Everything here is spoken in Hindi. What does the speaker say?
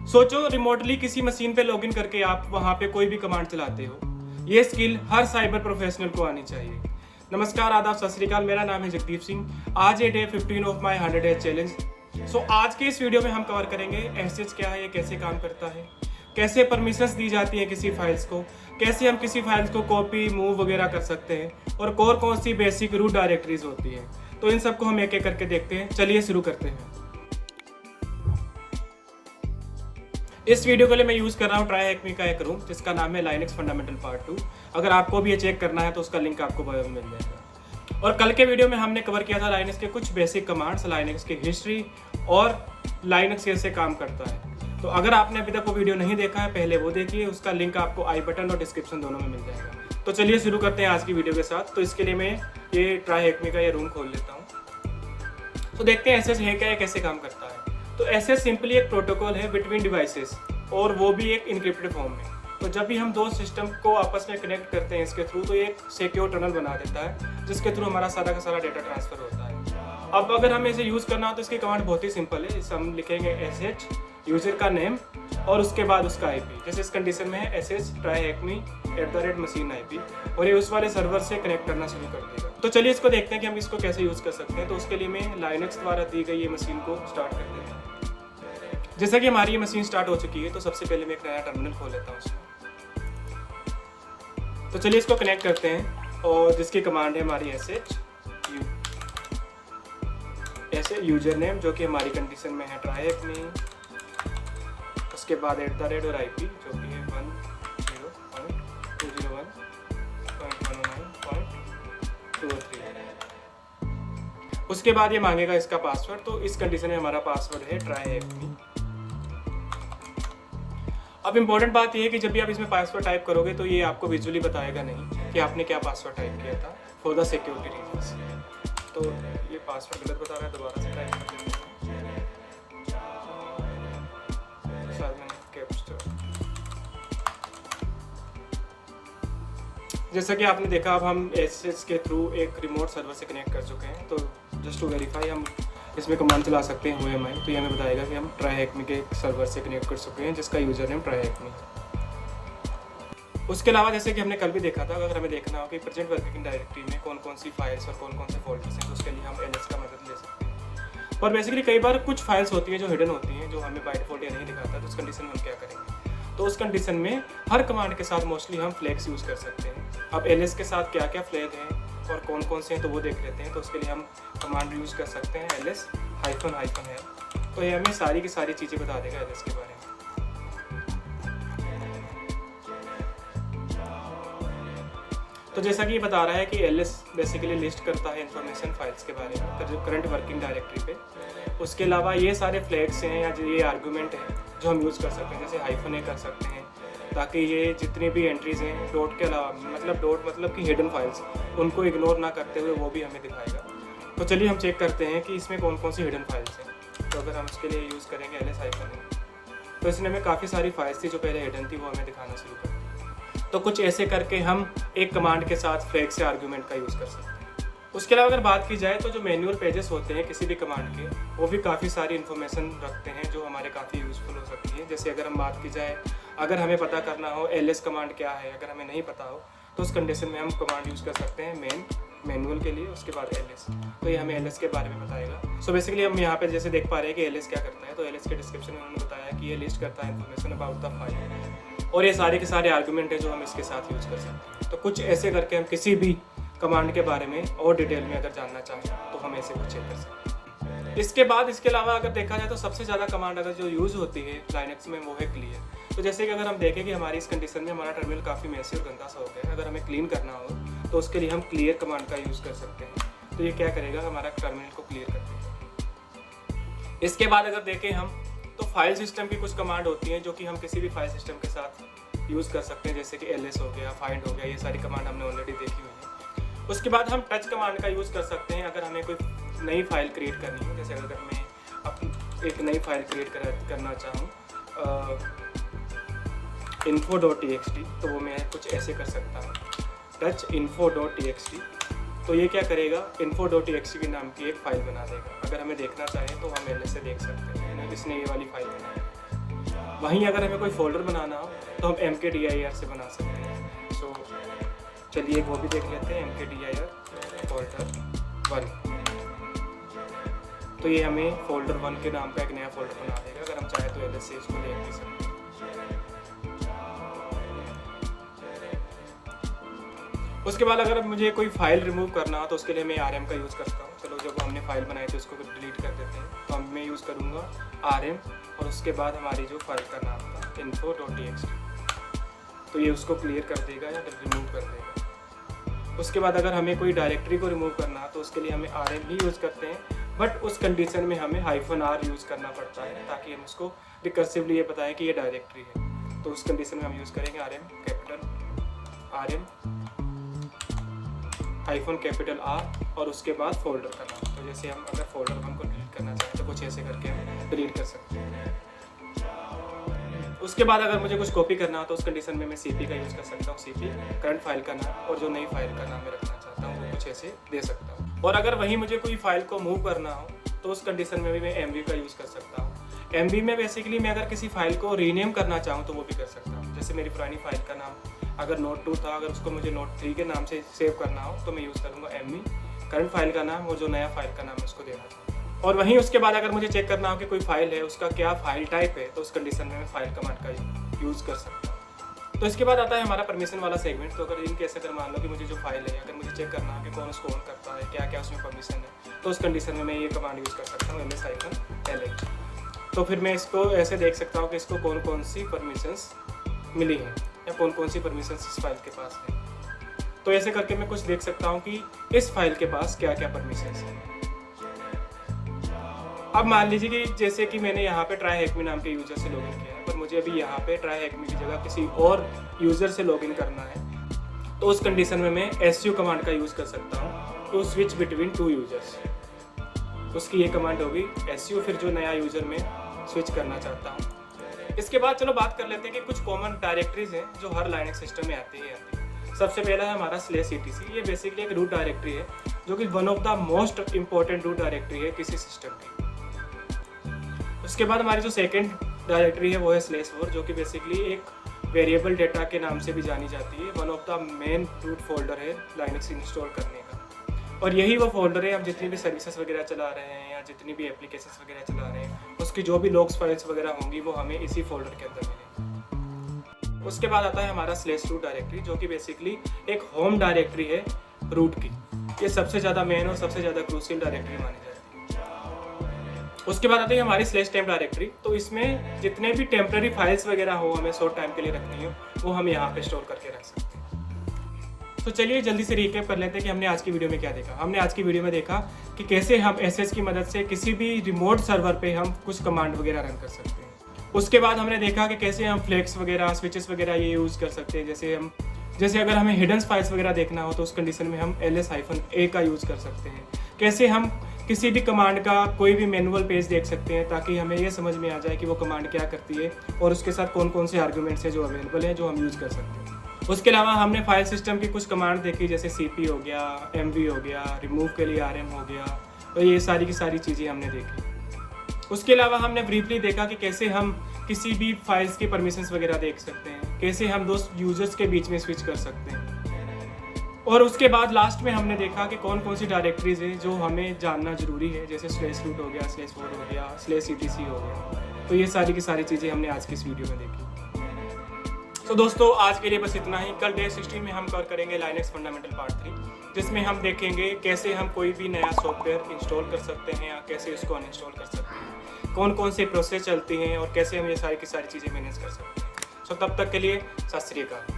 सोचो रिमोटली किसी मशीन पे लॉगिन करके आप वहां पे कोई भी कमांड चलाते हो। ये स्किल हर साइबर प्रोफेशनल को आनी चाहिए। नमस्कार, आदाब, सत श्री अकाल। मेरा नाम है जगदीप सिंह। आज ये day 15 of my 100 days challenge. आज के इस वीडियो में हम कवर करेंगे एसएच क्या है, ये कैसे काम करता है, कैसे परमिशंस दी जाती है किसी फाइल्स को, कैसे हम किसी फाइल्स को कॉपी मूव वगैरह कर सकते हैं, और कौन सी बेसिक रूट डायरेक्टरीज होती हैं। तो इन सबको हम एक एक करके देखते हैं। चलिए शुरू करते हैं। इस वीडियो के लिए मैं यूज़ कर रहा हूँ ट्राईहैकमी का एक रूम जिसका नाम है लाइनक्स फंडामेंटल पार्ट 2। अगर आपको भी ये चेक करना है तो उसका लिंक आपको बायो में मिल जाएगा। और कल के वीडियो में हमने कवर किया था लाइनक्स के कुछ बेसिक कमांड्स, लाइनक्स की हिस्ट्री और लाइनक्स कैसे काम करता है। तो अगर आपने अभी तक वो वीडियो नहीं देखा है, पहले वो देखिए। उसका लिंक आपको आई बटन और डिस्क्रिप्शन दोनों में मिल जाएगा। तो चलिए शुरू करते हैं आज की वीडियो के साथ। तो इसके लिए मैं ये ट्राईहैकमी का ये रूम खोल लेता हूँ। तो देखते हैं एसएच है क्या, कैसे काम करता है। तो एसएच सिंपली एक प्रोटोकॉल है बिटवीन डिवाइसेस, और वो भी एक इनक्रिप्टेड फॉर्म में। तो जब भी हम दो सिस्टम को आपस में कनेक्ट करते हैं इसके थ्रू, तो ये एक सिक्योर टनल बना देता है जिसके थ्रू हमारा सारा का सारा डेटा ट्रांसफर होता है। अब अगर हमें इसे यूज़ करना हो तो इसकी कमांड बहुत ही सिंपल है। इसे हम लिखेंगे एसएच यूजर का नेम और उसके बाद उसका आईपी। जैसे इस कंडीशन में है एसएच ट्राईहैकमी @machine IP, और ये उस वाले सर्वर से कनेक्ट करना शुरू कर देगा। तो चलिए इसको देखते हैं कि हम इसको कैसे यूज़ कर सकते हैं। तो उसके लिए मैं लाइनक्स द्वारा दी गई ये मशीन को स्टार्ट कर देता हूँ। जैसा कि हमारी ये मशीन स्टार्ट हो चुकी है, तो सबसे पहले मैं एक नया टर्मिनल खोल लेता हूँ उसमें। तो चलिए इसको कनेक्ट करते हैं, और जिसकी कमांड है हमारी एसएच ऐसे यूजर नेम, जो कि हमारी कंडीशन में है ट्राईहैकमी, उसके बाद @ और आईपी जो कि है 10.201.109.203। उसके बाद ये मांगेगा इसका पासवर्ड। तो इस कंडीशन में हमारा पासवर्ड है ट्राईहैकमी। अब इम्पोर्टेंट बात यह है कि जब भी आप इसमें पासवर्ड टाइप करोगे तो ये आपको विजुअली बताएगा नहीं कि आपने क्या पासवर्ड टाइप किया था, फॉर द सिक्योरिटी रीजंस। तो ये पासवर्ड गलत बता रहा है, दोबारा से टाइप कर देते हैं। शायद मैंने कैप्चर, जैसा कि आपने देखा, अब हम एसएच के थ्रू एक रिमोट सर्वर से कनेक्ट कर चुके हैं। तो जस्ट टू वेरीफाई हम इसमें कमांड चला सकते हैं whoami। तो ये हमें बताएगा कि हम ट्राईहैकमी के सर्वर से कनेक्ट कर चुके हैं जिसका यूजर नेम ट्राईहैकमी है। उसके अलावा जैसे कि हमने कल भी देखा था, अगर हमें देखना हो कि प्रेजेंट वर्किंग डायरेक्टरी में कौन सी फाइल्स और कौन से फोल्डर्स हैं, तो उसके लिए हम ls का मदद ले सकते हैं। और बेसिकली कई बार कुछ फाइल्स होती हैं जो हिडन होती हैं, जो हमें बाय डिफॉल्ट नहीं दिखाता। तो उस कंडीशन में हम क्या करेंगे, तो उस कंडीशन में हर कमांड के साथ मोस्टली हम फ्लैग्स यूज़ कर सकते हैं। अब ls के साथ क्या क्या फ्लैग हैं और कौन से हैं तो वो देख लेते हैं। तो उसके लिए हम कमांड यूज़ कर सकते हैं ls -है। तो ये हमें सारी की सारी चीज़ें बता देगा ls के बारे में। तो जैसा कि ये बता रहा है कि ls बेसिकली लिस्ट करता है इंफॉर्मेशन फाइल्स के बारे में करंट वर्किंग डायरेक्टरी पे। उसके अलावा ये सारे फ्लैग्स हैं या ये आर्गूमेंट है जो हम यूज़ कर सकते हैं, जैसे -a कर सकते हैं, ताकि ये जितनी भी एंट्रीज हैं डॉट के अलावा, डॉट मतलब कि हिडन फाइल्स, उनको इग्नोर ना करते हुए वो भी हमें दिखाएगा। तो चलिए हम चेक करते हैं कि इसमें कौन सी हिडन फाइल्स हैं। तो अगर हम इसके लिए यूज़ करेंगे ls -a, तो इसने हमें काफ़ी सारी फाइल्स थी जो पहले हिडन थी, वो हमें दिखाना शुरू कर दी। तो कुछ ऐसे करके हम एक कमांड के साथ फ्लैग से आर्गूमेंट का यूज़ कर सकते हैं। उसके अलावा अगर बात की जाए तो जो मैनुअल पेजेस होते हैं किसी भी कमांड के, वो भी काफ़ी सारी इन्फॉर्मेशन रखते हैं जो हमारे काफ़ी यूज़फुल हो सकती है। जैसे अगर हम बात की जाए, अगर हमें पता करना हो ls कमांड क्या है, अगर हमें नहीं पता हो, तो उस कंडीशन में हम कमांड यूज़ कर सकते हैं मैनुअल के लिए, उसके बाद ls। तो ये हमें ls के बारे में बताएगा। सो बेसिकली हम यहाँ पे जैसे देख पा रहे हैं कि ls क्या करता है। तो ls के डिस्क्रिप्शन में उन्होंने बताया कि ये लिस्ट करता है इन्फॉर्मेशन अबाउट द फाइल, और ये सारे के सारे आर्गूमेंट है जो हम इसके साथ यूज़ कर सकते हैं। तो कुछ ऐसे करके हम किसी भी कमांड के बारे में और डिटेल में अगर जानना चाहें तो हम ऐसे कुछ चेक कर सकते हैं। इसके अलावा अगर देखा जाए तो सबसे ज़्यादा कमांड अगर जो यूज़ होती है लाइनक्स में, वो है क्लियर। तो जैसे कि अगर हम देखें कि हमारी इस कंडीशन में हमारा टर्मिनल काफ़ी मैसी और गंदा सा हो गया है, अगर हमें क्लीन करना हो तो उसके लिए हम क्लियर कमांड का यूज़ कर सकते हैं। तो ये क्या करेगा, हमारा टर्मिनल को क्लियर कर देगा। इसके बाद अगर देखें हम, तो फाइल सिस्टम की कुछ कमांड होती हैं जो कि हम किसी भी फाइल सिस्टम के साथ यूज़ कर सकते हैं, जैसे कि ls हो गया, फाइंड हो गया। ये सारी कमांड हमने ऑलरेडी देखी हुई है। उसके बाद हम टच कमांड का यूज़ कर सकते हैं अगर हमें कोई नई फाइल क्रिएट करनी हो। जैसे अगर मैं एक नई फाइल क्रिएट करना चाहूँ info.txt, तो वो मैं कुछ ऐसे कर सकता हूँ, टच info.txt। तो ये क्या करेगा, info.txt के नाम की एक फ़ाइल बना देगा। अगर हमें देखना चाहें तो हम ls से देख सकते हैं। इसने ये वाली फाइल बनाई। वहीं अगर हमें कोई फोल्डर बनाना हो तो हम mkdir से बना सकते हैं। सो चलिए वो भी देख लेते हैं, mkdir folder 1। तो ये हमें फोल्डर 1 के नाम का एक नया फोल्डर बना देगा। अगर हम चाहे तो ls से इसको देख भी सकते हैं। उसके बाद अगर मुझे कोई फाइल रिमूव करना हो तो उसके लिए मैं rm का यूज़ करता हूँ। चलो जब हमने फाइल बनाई थी उसको डिलीट कर देते हैं। तो मैं यूज़ करूँगा rm और उसके बाद हमारी जो फाइल का नाम था info.txt, तो ये उसको क्लियर कर देगा या रिमूव कर देगा। उसके बाद अगर हमें कोई डायरेक्टरी को रिमूव करना है तो उसके लिए हमें rm ही यूज़ करते हैं, बट उस कंडीशन में हमें -r यूज़ करना पड़ता है ताकि हम उसको रिकर्सिवली ये बताएं कि ये डायरेक्टरी है। तो उस कंडीशन में हम यूज़ करेंगे rm -R और उसके बाद फोल्डर का नाम। तो जैसे हम अगर फोल्डर 1 को डिलीट करना चाहें तो कुछ ऐसे करके हम डिलीट कर सकते हैं। उसके बाद अगर मुझे कुछ कॉपी करना हो तो उस कंडीशन में मैं cp का यूज़ कर सकता हूँ। cp करंट फाइल का नाम और जो नई फाइल का नाम मैं रखना चाहता हूँ वो कुछ ऐसे दे सकता हूँ। और अगर वहीं मुझे कोई फाइल को मूव करना हो तो उस कंडीशन में भी मैं mv का यूज़ कर सकता हूँ। mv में बेसिकली मैं अगर किसी फाइल को रीनेम करना चाहूँ तो वो भी कर सकता हूँ। जैसे मेरी पुरानी फाइल का नाम अगर Note 2 था, अगर उसको मुझे Note 3 के नाम से सेव करना हो तो मैं यूज़ करूँगा mv करंट फाइल का नाम और जो नया फाइल का नाम है उसको देना चाहूँ। और वहीं उसके बाद अगर मुझे चेक करना हो कि कोई फाइल है उसका क्या फाइल टाइप है तो उस कंडीशन में मैं फाइल कमांड का यूज़ कर सकता हूँ। तो इसके बाद आता है हमारा परमिशन वाला सेगमेंट। तो अगर इन केस अगर मान लो कि मुझे जो फाइल है अगर मुझे चेक करना है कि कौन उसको ऑन करता है, क्या क्या उसमें परमिशन है, तो उस कंडीशन में मैं ये कमांड यूज़ कर सकता हूँ ls-lh। तो फिर मैं इसको ऐसे देख सकता हूँ कि इसको कौन कौन सी परमिशंस मिली हैं या कौन कौन सी परमिशंस इस फाइल के पास है। तो ऐसे करके मैं कुछ देख सकता हूँ कि इस फाइल के पास क्या क्या परमिशंस हैं। अब मान लीजिए कि जैसे कि मैंने यहाँ पे tryhackme नाम के यूज़र से लॉगिन किया है, पर मुझे अभी यहाँ पे tryhackme की जगह किसी और यूज़र से लॉगिन करना है, तो उस कंडीशन में मैं su कमांड का यूज़ कर सकता हूँ टू स्विच बिटवीन 2 यूजर्स। उसकी ये कमांड होगी su, फिर जो नया यूज़र मैं स्विच करना चाहता हूँ। इसके बाद चलो बात कर लेते हैं कि कुछ कॉमन डायरेक्टरीज हैं जो हर लाइनक्स सिस्टम में आती है। सबसे पहला है हमारा /etc। ये बेसिकली एक रूट डायरेक्टरी है जो कि one of the most important root directory है किसी सिस्टम की। उसके बाद हमारी जो सेकंड डायरेक्टरी है वो है /4, जो कि बेसिकली एक वेरिएबल डेटा के नाम से भी जानी जाती है। One of the main root folder है लाइनक्स इंस्टॉल करने का, और यही वो फोल्डर है हम जितनी भी सर्विसेज वगैरह चला रहे हैं या जितनी भी एप्लीकेशंस वगैरह चला रहे हैं उसकी जो भी लॉग्स फाइल्स वगैरह होंगी वो हमें इसी फोल्डर के अंदर मिलेंगी। उसके बाद आता है हमारा /root डायरेक्टरी, जो कि बेसिकली एक होम डायरेक्टरी है रूट की। ये सबसे ज़्यादा मेन और सबसे ज़्यादा क्रूशियल डायरेक्टरी मानी जाती है। उसके बाद आती है हमारी /temp डायरेक्टरी। तो इसमें जितने भी टेम्प्रेरी फाइल्स वगैरह हो हमें शॉर्ट टाइम के लिए रखनी हो वो हम यहाँ पे स्टोर करके रख सकते हैं। तो चलिए जल्दी से रिकैप कर लेते हैं कि हमने आज की वीडियो में क्या देखा। हमने आज की वीडियो में देखा कि कैसे हम sh की मदद से किसी भी रिमोट सर्वर पे हम कुछ कमांड वगैरह रन कर सकते हैं। उसके बाद हमने देखा कि कैसे हम फ्लेक्स वगैरह स्विचेस वगैरह ये यूज़ कर सकते हैं। जैसे अगर हमें हिडन फाइल्स वगैरह देखना हो तो उस कंडीशन में हम ls-a का यूज़ कर सकते हैं। कैसे हम किसी भी कमांड का कोई भी मैनुअल पेज देख सकते हैं ताकि हमें ये समझ में आ जाए कि वो कमांड क्या करती है और उसके साथ कौन कौन से आर्गूमेंट्स हैं जो अवेलेबल हैं जो हम यूज़ कर सकते हैं। उसके अलावा हमने फाइल सिस्टम की कुछ कमांड देखी, जैसे cp हो गया, mv हो गया, रिमूव के लिए rm हो गया, तो ये सारी की सारी चीज़ें हमने देखी। उसके अलावा हमने ब्रीफली देखा कि कैसे हम किसी भी फाइल्स की परमिशंस वगैरह देख सकते हैं, कैसे हम दो यूजर्स के बीच में स्विच कर सकते हैं। और उसके बाद लास्ट में हमने देखा कि कौन कौन सी डायरेक्टरीज है जो हमें जानना जरूरी है, जैसे /root हो गया, /4 हो गया, /etc हो गया। तो ये सारी की सारी चीज़ें हमने आज की इस वीडियो में देखी। तो दोस्तों आज के लिए बस इतना ही। कल डे 16 में हम कवर करेंगे लाइनक्स फंडामेंटल पार्ट 3, जिसमें हम देखेंगे कैसे हम कोई भी नया सॉफ्टवेयर इंस्टॉल कर सकते हैं या कैसे उसको अनइंस्टॉल कर सकते हैं, कौन कौन से प्रोसेस चलती हैं और कैसे हम ये सारी की सारी चीज़ें मैनेज कर सकते हैं। सो तब तक के लिए सत श्री अकाल।